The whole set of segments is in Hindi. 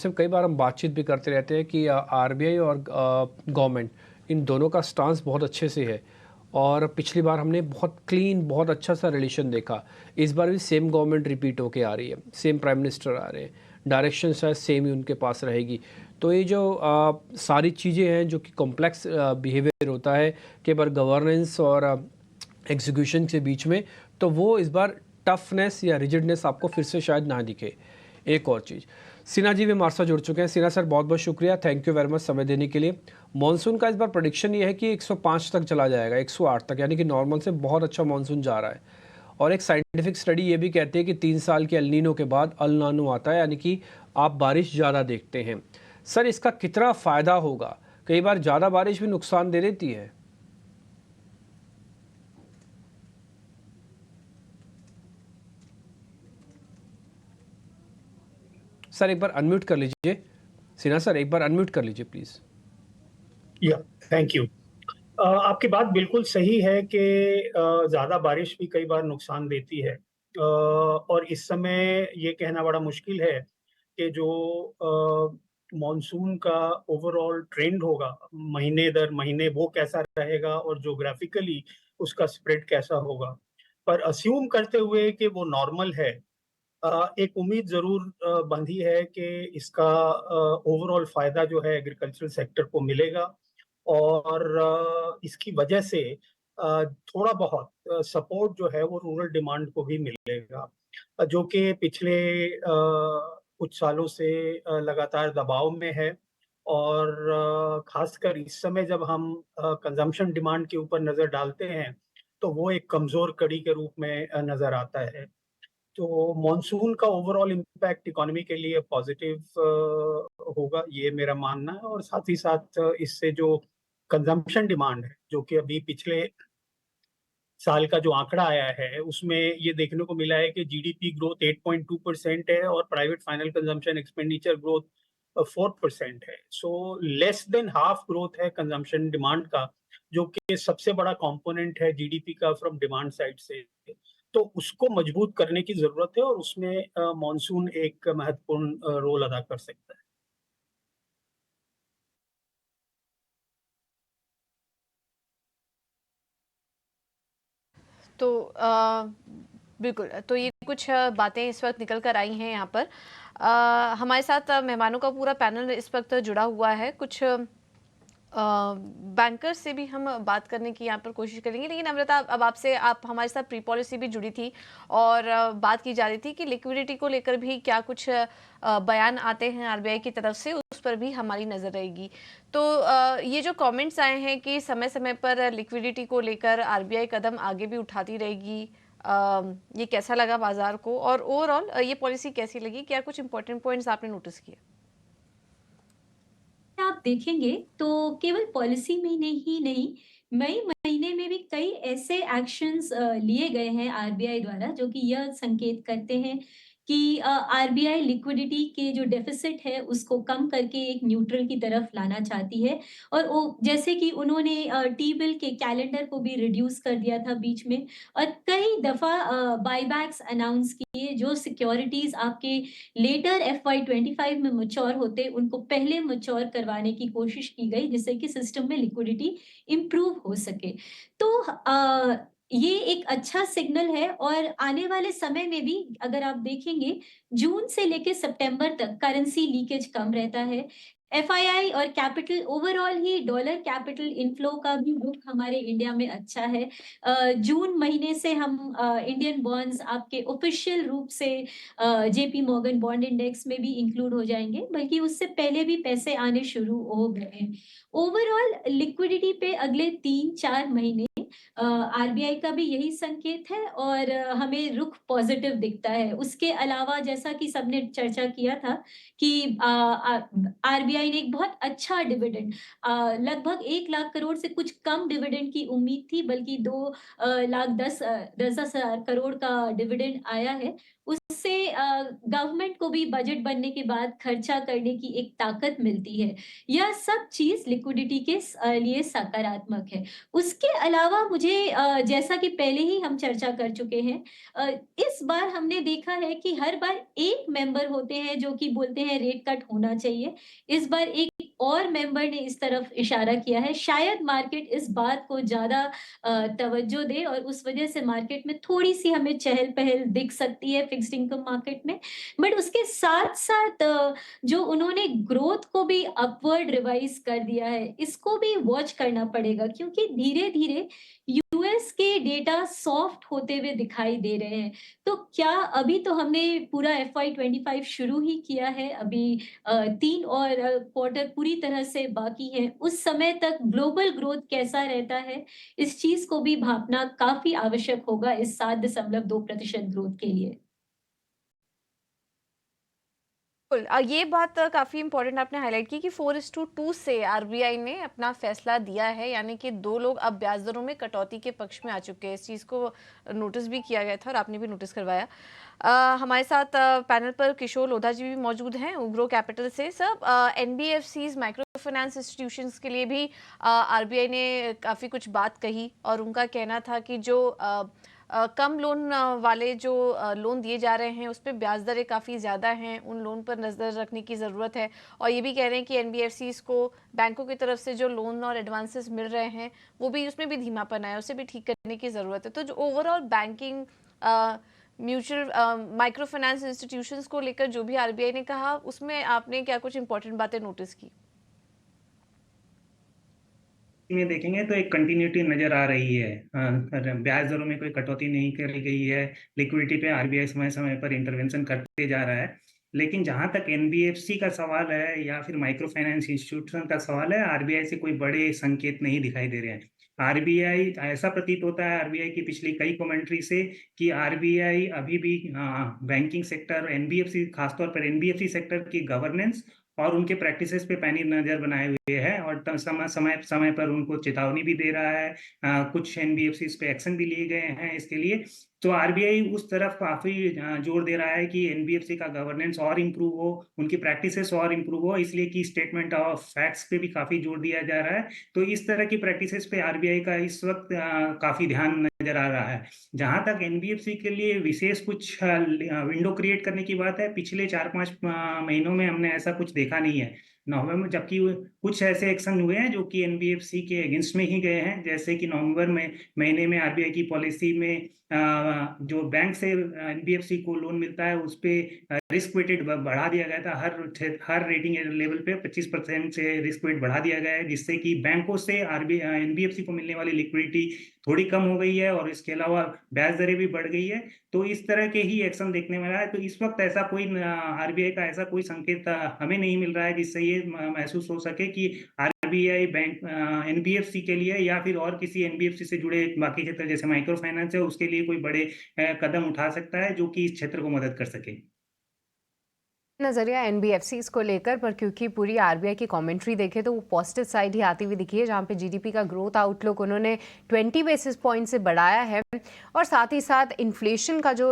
से कई बार हम बातचीत भी करते रहते हैं कि आरबीआई और गवर्नमेंट इन दोनों का स्टांस बहुत अच्छे से है। और पिछली बार हमने बहुत क्लीन, बहुत अच्छा सा रिलेशन देखा। इस बार भी सेम गवर्नमेंट रिपीट होके आ रही है, सेम प्राइम मिनिस्टर आ रहे हैं, डायरेक्शन शायद सेम ही उनके पास रहेगी। तो ये जो सारी चीज़ें हैं जो कि कॉम्प्लेक्स बिहेवियर होता है कई बार गवर्नेंस और एग्जीक्यूशन के बीच में, तो वो इस बार टफनेस या रिजिडनेस आपको फिर से शायद ना दिखे। एक और चीज़, सिन्हा जी भी हमारे साथ जुड़ चुके हैं। सिन्हा सर, बहुत बहुत शुक्रिया, थैंक यू वेरी मच समय देने के लिए। मानसून का इस बार प्रेडिक्शन ये है कि 105 तक चला जाएगा, 108 तक, यानी कि नॉर्मल से बहुत अच्छा मानसून जा रहा है। और एक साइंटिफिक स्टडी ये भी कहती है कि 3 साल के एल नीनो के बाद अल नानो आता है, यानी कि आप बारिश ज़्यादा देखते हैं। सर, इसका कितना फ़ायदा होगा? कई बार ज़्यादा बारिश भी नुकसान दे देती है। सर, एक बार अनम्यूट कर लीजिए। सिन्हा सर, एक बार अनम्यूट कर लीजिए प्लीज़। या थैंक यू। आपकी बात बिल्कुल सही है कि ज़्यादा बारिश भी कई बार नुकसान देती है। और इस समय ये कहना बड़ा मुश्किल है कि जो मॉनसून का ओवरऑल ट्रेंड होगा, महीने दर महीने वो कैसा रहेगा और ज्योग्राफिकली उसका स्प्रेड कैसा होगा। पर अस्यूम करते हुए कि वो नॉर्मल है, एक उम्मीद ज़रूर बंधी है कि इसका ओवरऑल फ़ायदा जो है एग्रीकल्चरल सेक्टर को मिलेगा और इसकी वजह से थोड़ा बहुत सपोर्ट जो है वो रूरल डिमांड को भी मिलेगा, जो कि पिछले कुछ सालों से लगातार दबाव में है। और ख़ासकर इस समय जब हम कंज़म्पशन डिमांड के ऊपर नज़र डालते हैं, तो वो एक कमज़ोर कड़ी के रूप में नज़र आता है। तो मॉनसून का ओवरऑल इम्पैक्ट इकोनॉमी के लिए पॉजिटिव होगा, ये मेरा मानना है। और साथ ही साथ इससे जो कंजम्पशन डिमांड है, जो कि अभी पिछले साल का जो आंकड़ा आया है, उसमें ये देखने को मिला है कि जीडीपी ग्रोथ 8.2% है और private final consumption expenditure growth 4% है। So less than half growth है कंजम्पशन डिमांड का, जो कि सबसे बड़ा कंपोनेंट है जीडीपी का फ्रॉम डिमांड साइड से। तो उसको मजबूत करने की ज़रूरत है और उसमें मॉनसून एक महत्वपूर्ण रोल अदा कर सकता है। तो बिल्कुल, तो ये कुछ बातें इस वक़्त निकल कर आई हैं यहाँ पर। हमारे साथ मेहमानों का पूरा पैनल इस वक़्त जुड़ा हुआ है। कुछ बैंकर्स से भी हम बात करने की यहाँ पर कोशिश करेंगे, लेकिन अमृता, अब आपसे, आप हमारे साथ प्री पॉलिसी भी जुड़ी थी और बात की जा रही थी कि लिक्विडिटी को लेकर भी क्या कुछ बयान आते हैं आरबीआई की तरफ से, उस पर भी हमारी नज़र रहेगी। तो ये जो कमेंट्स आए हैं कि समय समय पर लिक्विडिटी को लेकर आरबीआई कदम आगे भी उठाती रहेगी, ये कैसा लगा बाजार को, और ओवरऑल ये पॉलिसी कैसी लगी? क्या कुछ इंपॉर्टेंट पॉइंट्स आपने नोटिस किए? आप देखेंगे तो केवल पॉलिसी में ही नहीं, मई महीने में भी कई ऐसे एक्शंस लिए गए हैं आरबीआई द्वारा, जो कि यह संकेत करते हैं कि आरबीआई लिक्विडिटी के जो डेफिसिट है उसको कम करके एक न्यूट्रल की तरफ लाना चाहती है। और वो जैसे कि उन्होंने टी बिल के कैलेंडर को भी रिड्यूस कर दिया था बीच में, और कई दफा बायबैक्स अनाउंस किए, जो सिक्योरिटीज आपके लेटर FY25 में मैच्योर होते, उनको पहले मैच्योर करवाने की कोशिश की गई, जिससे कि सिस्टम में लिक्विडिटी इम्प्रूव हो सके। तो ये एक अच्छा सिग्नल है, और आने वाले समय में भी अगर आप देखेंगे, जून से लेके सितंबर तक करेंसी लीकेज कम रहता है। एफआईआई और कैपिटल, ओवरऑल ही डॉलर कैपिटल इनफ्लो का भी रुख हमारे इंडिया में अच्छा है। जून महीने से हम इंडियन बॉन्ड्स आपके ऑफिशियल रूप से जेपी मॉर्गन बॉन्ड इंडेक्स में भी इंक्लूड हो जाएंगे, बल्कि उससे पहले भी पैसे आने शुरू हो गए हैं। ओवरऑल लिक्विडिटी पे अगले 3-4 महीने आरबीआई का भी यही संकेत है, और हमें रुख पॉजिटिव दिखता है। उसके अलावा जैसा कि सबने चर्चा किया था कि आरबीआई ने एक बहुत अच्छा डिविडेंड, लगभग 1 लाख करोड़ से कुछ कम डिविडेंड की उम्मीद थी, बल्कि 2 लाख 10 10 हजार करोड़ का डिविडेंड आया है। उससे गवर्नमेंट को भी बजट बनने के बाद खर्चा करने की एक ताकत मिलती है। यह सब चीज़ लिक्विडिटी के लिए सकारात्मक है। उसके अलावा मुझे जैसा कि पहले ही हम चर्चा कर चुके हैं, अ, इस बार हमने देखा है कि हर बार एक मेंबर होते हैं जो कि बोलते हैं रेट कट होना चाहिए। इस बार एक और मेंबर ने इस तरफ इशारा किया है। शायद मार्केट इस बात को ज़्यादा तवज्जो दे और उस वजह से मार्केट में थोड़ी-सी हमें चहल-पहल दिख सकती है फिक्स्ड इनकम मार्केट में। बट उसके साथ-साथ जो उन्होंने ग्रोथ को भी अपवर्ड रिवाइज़ कर दिया है, इसको भी वॉच करना पड़ेगा क्योंकि धीरे-धीरे यूएस के डेटा सॉफ्ट होते हुए दिखाई दे रहे हैं। तो क्या अभी तो हमने पूरा एफवाई 25 शुरू ही किया है, अभी 3 और क्वार्टर पूरी तरह से बाकी हैं। उस समय तक ग्लोबल ग्रोथ कैसा रहता है, इस चीज़ को भी भाँपना काफ़ी आवश्यक होगा इस 7.2% ग्रोथ के लिए। बिल्कुल ये बात काफ़ी इम्पोर्टेंट आपने हाईलाइट की कि 4:2 से आरबीआई ने अपना फैसला दिया है, यानी कि 2 लोग अब ब्याज दरों में कटौती के पक्ष में आ चुके हैं। इस चीज़ को नोटिस भी किया गया था और आपने भी नोटिस करवाया। हमारे साथ पैनल पर किशोर लोधा जी भी मौजूद हैं उग्रो कैपिटल से। Sir, NBFCs micro finance institutions के लिए भी आरबीआई ने काफ़ी कुछ बात कही और उनका कहना था कि जो कम लोन वाले जो लोन दिए जा रहे हैं उस पे ब्याज दरें काफ़ी ज़्यादा हैं, उन लोन पर नज़र रखने की ज़रूरत है। और ये भी कह रहे हैं कि एनबीएफसीज को बैंकों की तरफ से जो लोन और एडवांसेस मिल रहे हैं वो भी उसमें भी धीमापन है, उसे भी ठीक करने की ज़रूरत है। तो जो overall banking mutual micro finance institutions को लेकर जो भी आरबीआई ने कहा उसमें आपने क्या कुछ इंपॉर्टेंट बातें नोटिस की? में देखेंगे तो एक कंटिन्यूटी नजर आ रही है। ब्याज दरों में कोई कटौती नहीं करी गई है। लिक्विडिटी पे आरबीआई समय समय पर इंटरवेंशन करते जा रहा है। लेकिन जहां तक एनबीएफसी का सवाल है या फिर माइक्रो फाइनेंस इंस्टीट्यूशन का सवाल है, आरबीआई से कोई बड़े संकेत नहीं दिखाई दे रहे हैं। आरबीआई ऐसा प्रतीत होता है आरबीआई की पिछली कई कमेंट्री से कि आरबीआई अभी भी बैंकिंग सेक्टर, एनबीएफसी, खासतौर पर एनबीएफसी सेक्टर की गवर्नेंस और उनके प्रैक्टिसेस पे पैनी नजर बनाए हुए है और समय समय समय पर उनको चेतावनी भी दे रहा है। कुछ एनबीएफसी पे एक्शन भी लिए गए हैं इसके लिए। तो आरबीआई उस तरफ काफी जोर दे रहा है कि एनबीएफसी का गवर्नेंस और इम्प्रूव हो, उनकी प्रैक्टिसेस और इम्प्रूव हो, इसलिए कि स्टेटमेंट ऑफ फैक्ट्स पे भी काफी जोर दिया जा रहा है। तो इस तरह की प्रैक्टिसेस पे आरबीआई का इस वक्त काफी ध्यान नजर आ रहा है। जहां तक एनबीएफसी के लिए विशेष कुछ विंडो क्रिएट करने की बात है, पिछले 4-5 महीनों में हमने ऐसा कुछ देखा नहीं है नवंबर में, जबकि कुछ ऐसे एक्शन हुए हैं जो कि एनबीएफसी के अगेंस्ट में ही गए हैं। जैसे कि नवंबर में महीने में आरबीआई की पॉलिसी में जो बैंक से एनबीएफसी को लोन मिलता है उस पे रिस्क वेटेड बढ़ा दिया गया था। हर रेटिंग लेवल पे 25% से रिस्क वेट बढ़ा दिया गया है, जिससे कि बैंकों से आरबीआई एनबीएफसी को मिलने वाली लिक्विडिटी थोड़ी कम हो गई है और इसके अलावा ब्याज दरें भी बढ़ गई है। तो इस तरह के ही एक्शन देखने में रहा है। तो इस वक्त ऐसा कोई आरबीआई का ऐसा कोई संकेत हमें नहीं मिल रहा है जिससे ये महसूस हो सके कि आरबीआई बैंक एनबीएफसी के लिए या फिर और किसी एनबीएफसी से जुड़े बाकी क्षेत्र जैसे माइक्रो फाइनेंस है उसके लिए कोई बड़े कदम उठा सकता है जो कि इस क्षेत्र को मदद कर सके। नज़रिया एनबीएफसीज को लेकर, पर क्योंकि पूरी आरबीआई की कमेंट्री देखे तो वो पॉजिटिव साइड ही आती हुई दिखी है, जहाँ पे जीडीपी का ग्रोथ आउटलुक उन्होंने 20 बेसिस पॉइंट से बढ़ाया है और साथ ही साथ इन्फ्लेशन का जो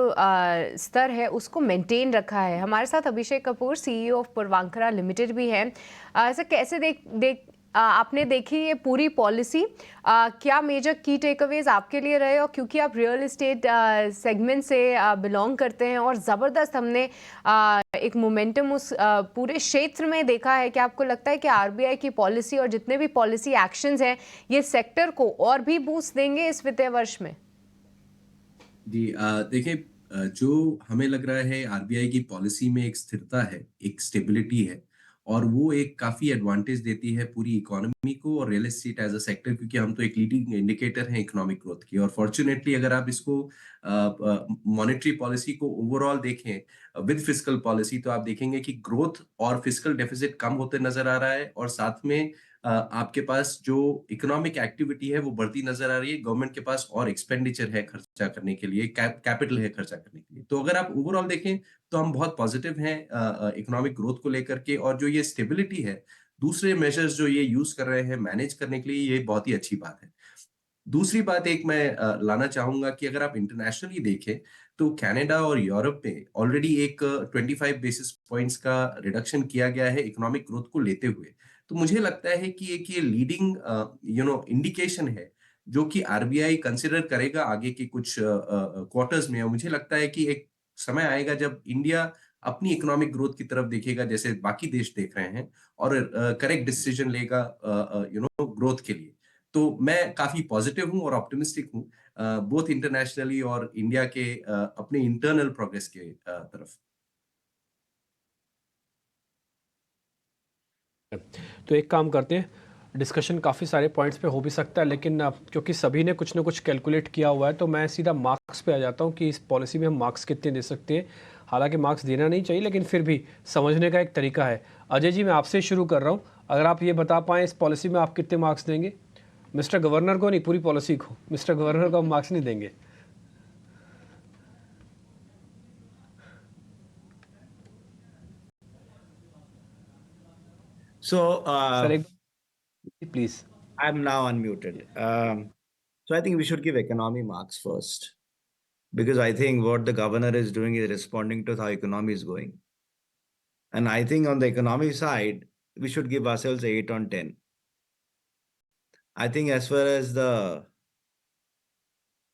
स्तर है उसको मेंटेन रखा है। हमारे साथ Abhishek Kapoor, CEO of Puravankara limited भी हैं। ऐसा कैसे आपने देखी ये पूरी पॉलिसी, क्या मेजर की टेकअवेज आपके लिए रहे? और क्योंकि आप रियल एस्टेट सेगमेंट से बिलोंग करते हैं और ज़बरदस्त हमने एक मोमेंटम उस पूरे क्षेत्र में देखा है, कि आपको लगता है कि आरबीआई की पॉलिसी और जितने भी पॉलिसी एक्शंस हैं ये सेक्टर को और भी बूस्ट देंगे इस वित्तीय वर्ष में? जी देखिए, जो हमें लग रहा है आरबीआई की पॉलिसी में एक स्थिरता है, एक स्टेबिलिटी है और वो एक काफी एडवांटेज देती है पूरी इकोनॉमी को और real estate as a sector, क्योंकि हम तो एक लीडिंग इंडिकेटर हैं इकोनॉमिक ग्रोथ की। और फॉर्चुनेटली अगर आप इसको मॉनेटरी पॉलिसी को ओवरऑल देखें विद फिस्कल पॉलिसी, तो आप देखेंगे कि ग्रोथ और फिस्कल डेफिसिट कम होते नजर आ रहा है और साथ में आपके पास जो इकोनॉमिक एक्टिविटी है वो बढ़ती नजर आ रही है। गवर्नमेंट के पास और एक्सपेंडिचर है खर्चा करने के लिए, कैपिटल है खर्चा करने के लिए। तो अगर आप ओवरऑल देखें तो हम बहुत पॉजिटिव हैं इकोनॉमिक ग्रोथ को लेकर के, और जो ये स्टेबिलिटी है, दूसरे मेजर्स जो ये यूज कर रहे हैं मैनेज करने के लिए, ये बहुत ही अच्छी बात है। दूसरी बात एक मैं लाना चाहूंगा कि अगर आप इंटरनेशनली देखें तो कनाडा और यूरोप में ऑलरेडी एक 25 बेसिस पॉइंट्स का रिडक्शन किया गया है इकोनॉमिक ग्रोथ को लेते हुए। तो मुझे लगता है कि एक ये लीडिंग इंडिकेशन है जो कि आरबीआई कंसिडर करेगा आगे के कुछ क्वार्टर्स में। और मुझे लगता है कि एक समय आएगा जब इंडिया अपनी इकोनॉमिक ग्रोथ की तरफ देखेगा जैसे बाकी देश देख रहे हैं, और करेक्ट डिसीजन लेगा ग्रोथ के लिए। तो मैं काफी पॉजिटिव हूं और ऑप्टिमिस्टिक हूं बोथ इंटरनेशनली और इंडिया के अपने इंटरनल प्रोग्रेस के तरफ। तो एक काम करते हैं, डिस्कशन काफ़ी सारे पॉइंट्स पे हो भी सकता है, लेकिन क्योंकि सभी ने कुछ ना कुछ कैलकुलेट किया हुआ है तो मैं सीधा मार्क्स पे आ जाता हूँ कि इस पॉलिसी में हम मार्क्स कितने दे सकते हैं। हालांकि मार्क्स देना नहीं चाहिए, लेकिन फिर भी समझने का एक तरीका है। अजय जी, मैं आपसे शुरू कर रहा हूँ, अगर आप ये बता पाएँ इस पॉलिसी में आप कितने मार्क्स देंगे? मिस्टर गवर्नर को नहीं, पूरी पॉलिसी को। मिस्टर गवर्नर को हम मार्क्स नहीं देंगे। So, सर एक please. I'm now unmuted. So I think we should give economy marks first, because I think what the governor is doing is responding to how economy is going. And I think on the economy side, we should give ourselves 8 on 10. I think as far as the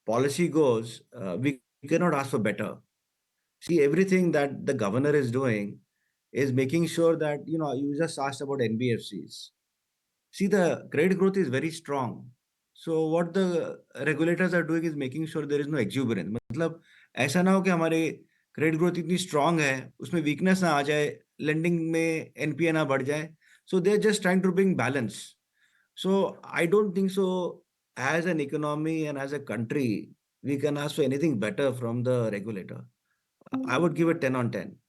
policy goes, we cannot ask for better. See, everything that the governor is doing is making sure that, you just asked about NBFCs. See, the credit growth is very strong. So what the regulators are doing is making sure there is no exuberance. मतलब ऐसा ना हो कि हमारे क्रेडिट ग्रोथ इतनी स्ट्रांग है उसमें वीकनेस ना आ जाए, लेंडिंग में एनपीए ना बढ़ जाए. So they're just trying to bring balance. So I don't think so as an economy and as a country we can ask for anything better from the regulator. I would give it 10 on 10.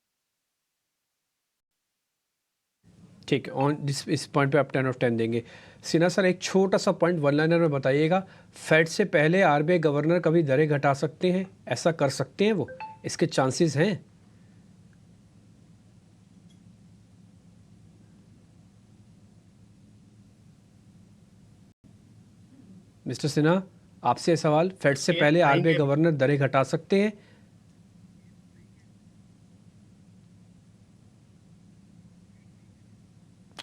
ठीक है, ऑन इस पॉइंट पे आप 10 ऑफ 10 देंगे। सिन्हा सर, एक छोटा सा पॉइंट वन लाइनर में बताइएगा, फेड से पहले आरबीआई गवर्नर कभी दरें घटा सकते हैं, ऐसा कर सकते हैं वो, इसके चांसेस हैं? मिस्टर सिन्हा, आपसे सवाल, फेड से पहले आरबीआई गवर्नर दरें घटा सकते हैं?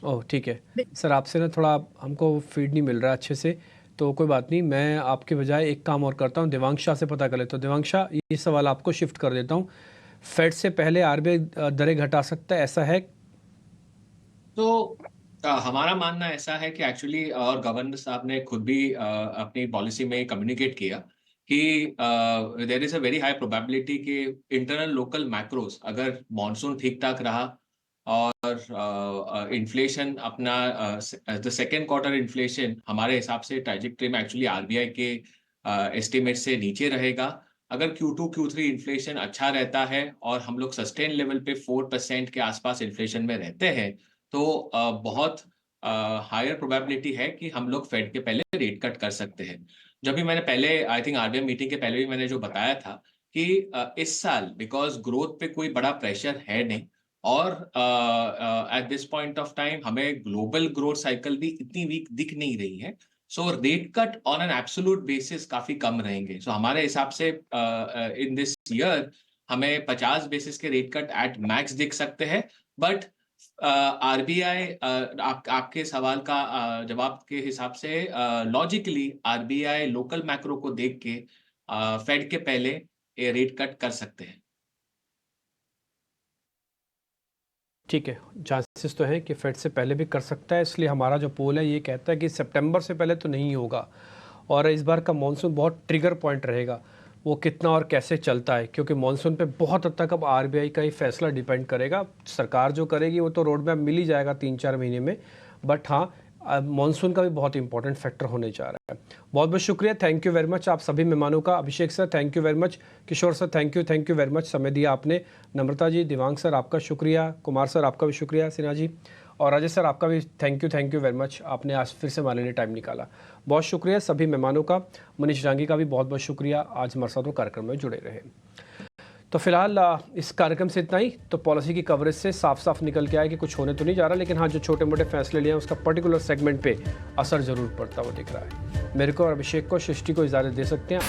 ओह ठीक है सर, आपसे ना थोड़ा हमको फीड नहीं मिल रहा अच्छे से, तो कोई बात नहीं, मैं आपके बजाय एक काम और करता हूँ, देवांग शाह से पता कर लेता हूँ। देवांग शाह, ये सवाल आपको शिफ्ट कर देता हूँ, फेड से पहले आरबीआई दरें घटा सकता है, ऐसा है? तो हमारा मानना ऐसा है कि एक्चुअली, और गवर्नर साहब ने खुद भी अपनी पॉलिसी में कम्युनिकेट किया कि there is a very high probability कि इंटरनल लोकल मैक्रोस, अगर मॉनसून ठीक ठाक रहा और इन्फ्लेशन अपना द सेकेंड क्वार्टर इन्फ्लेशन हमारे हिसाब से ट्रैजेक्टरी में एक्चुअली आरबीआई के एस्टिमेट से नीचे रहेगा। अगर Q2 Q3 इन्फ्लेशन अच्छा रहता है और हम लोग सस्टेन लेवल पे 4% के आसपास इन्फ्लेशन में रहते हैं, तो बहुत हायर प्रोबेबिलिटी है कि हम लोग फेड के पहले रेट कट कर सकते हैं। जब भी मैंने पहले, आई थिंक आरबीआई मीटिंग के पहले भी मैंने जो बताया था कि इस साल बिकॉज ग्रोथ पे कोई बड़ा प्रेशर है नहीं, और at this point of time हमें ग्लोबल ग्रोथ साइकिल भी इतनी वीक दिख नहीं रही है, so rate cut on an absolute basis काफी कम रहेंगे। सो हमारे हिसाब से इन दिस ईयर हमें 50 बेसिस के रेट कट एट मैक्स दिख सकते हैं। बट आरबीआई, आपके सवाल का जवाब के हिसाब से लॉजिकली आरबीआई लोकल मैक्रो को देख के फेड के पहले रेट कट कर सकते हैं। ठीक है, चांसेस तो हैं कि फेड से पहले भी कर सकता है, इसलिए हमारा जो पोल है ये कहता है कि सितंबर से पहले तो नहीं होगा। और इस बार का मॉनसून बहुत ट्रिगर पॉइंट रहेगा, वो कितना और कैसे चलता है, क्योंकि मॉनसून पे बहुत हद तक अब आरबीआई का ही फैसला डिपेंड करेगा। सरकार जो करेगी वो तो रोड मैप मिल ही जाएगा 3-4 महीने में, बट हाँ मॉनसून का भी बहुत इंपॉर्टेंट फैक्टर होने जा रहा है। बहुत बहुत शुक्रिया, थैंक यू वेरी मच आप सभी मेहमानों का। Abhishek sir thank you very much, Kishore sir thank you very much, समय दिया आपने। नम्रता जी, दिवांग सर आपका शुक्रिया, कुमार सर आपका भी शुक्रिया, सिन्हा जी, और राजेश सर आपका भी थैंक यू वेरी मच, आपने आज फिर से हमारे लिए टाइम निकाला। बहुत शुक्रिया सभी मेहमानों का। मनीष डांगी का भी बहुत बहुत शुक्रिया, आज हमारे साथ वो कार्यक्रम में जुड़े रहे। तो फिलहाल इस कार्यक्रम से इतना ही। तो पॉलिसी की कवरेज से साफ साफ निकल के आया कि कुछ होने तो नहीं जा रहा, लेकिन हाँ जो छोटे मोटे फैसले लिए हैं उसका पर्टिकुलर सेगमेंट पे असर ज़रूर पड़ता हुआ दिख रहा है। मेरे को और अभिषेक को, सृष्टि को इजाज़त दे सकते हैं।